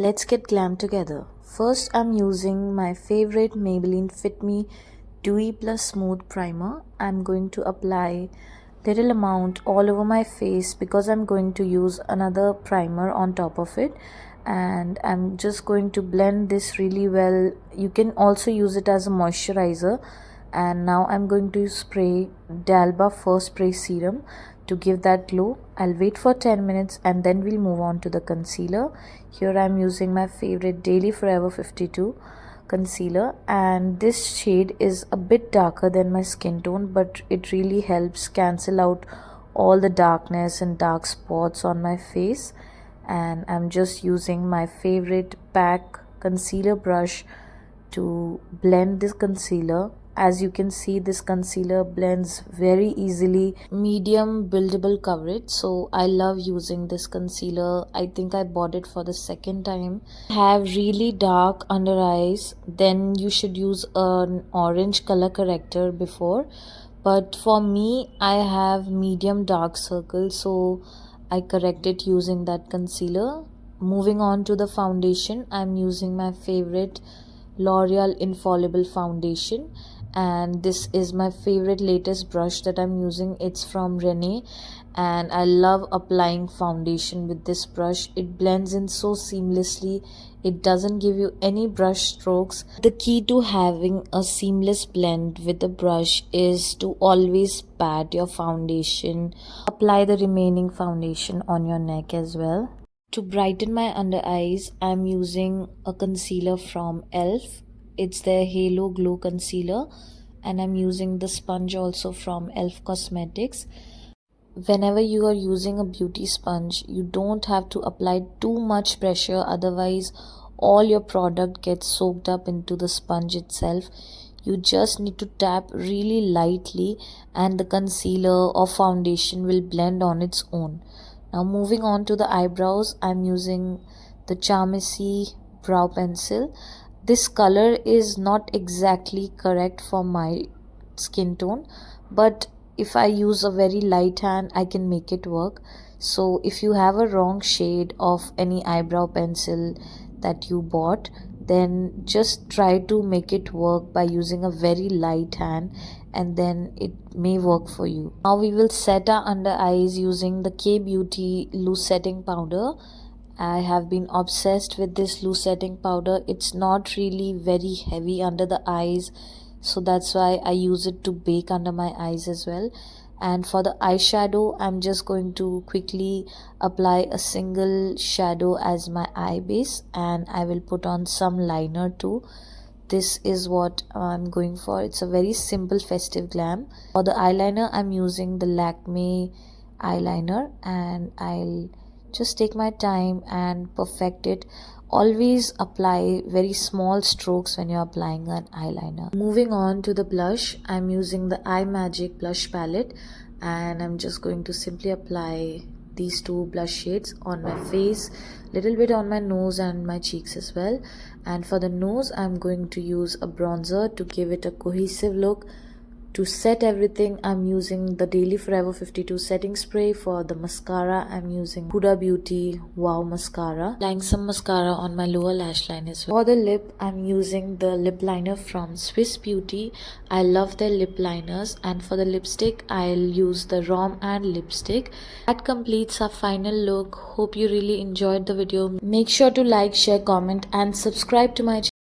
Let's get glam together. First, I'm using my favorite Maybelline Fit Me Dewy Plus Smooth Primer. I'm going to apply little amount all over my face because I'm going to use another primer on top of it, and I'm just going to blend this really well. You can also use it as a moisturizer. And now I'm going to spray Dalba First Spray Serum to give that glow. I'll wait for 10 minutes and then we'll move on to the concealer. Here I'm using my favorite Daily Forever 52 concealer, and this shade is a bit darker than my skin tone, but it really helps cancel out all the darkness and dark spots on my face. And I'm just using my favorite PAC concealer brush to blend this concealer. As you can see, this concealer blends very easily, medium buildable coverage, so I love using this concealer. I think I bought it for the second time. Have really dark under eyes, then you should use an orange color corrector before, but for me I have medium dark circles, so I correct it using that concealer. Moving on to the foundation, I'm using my favorite L'Oreal Infallible foundation, and this is my favorite latest brush that I'm using. It's from Rene, and I love applying foundation with this brush. It blends in so seamlessly. It doesn't give you any brush strokes. The key to having a seamless blend with the brush is to always pat your foundation. Apply the remaining foundation on your neck as well. To brighten my under eyes, I'm using a concealer from e.l.f. It's their Halo Glow Concealer, and I'm using the sponge also from e.l.f. Cosmetics. Whenever you are using a beauty sponge, you don't have to apply too much pressure, otherwise all your product gets soaked up into the sponge itself. You just need to tap really lightly and the concealer or foundation will blend on its own. Now moving on to the eyebrows, I'm using the Charmissy brow pencil. This color is not exactly correct for my skin tone, but if I use a very light hand, I can make it work. So if you have a wrong shade of any eyebrow pencil that you bought, then just try to make it work by using a very light hand, and then it may work for you. Now we will set our under eyes using the K-Beauty loose setting powder. I have been obsessed with this loose setting powder. It's not really very heavy under the eyes, so that's why I use it to bake under my eyes as well. And for the eyeshadow, I'm just going to quickly apply a single shadow as my eye base, and I will put on some liner too. This is what I'm going for. It's a very simple festive glam. For the eyeliner, I'm using the Lakme eyeliner, and I'll just take my time and perfect it. Always apply very small strokes when you're applying an eyeliner. Moving on to the blush, I'm using the Eye Magic blush palette, and I'm just going to simply apply these two blush shades on my face, little bit on my nose and my cheeks as well. And for the nose, I'm going to use a bronzer to give it a cohesive look. To set everything, I'm using the Daily Forever 52 setting spray. For the mascara, I'm using Huda Beauty Wow Mascara. Applying some mascara on my lower lash line as well. For the lip, I'm using the lip liner from Swiss Beauty. I love their lip liners. And for the lipstick, I'll use the Rom and lipstick. That completes our final look. Hope you really enjoyed the video. Make sure to like, share, comment and subscribe to my channel.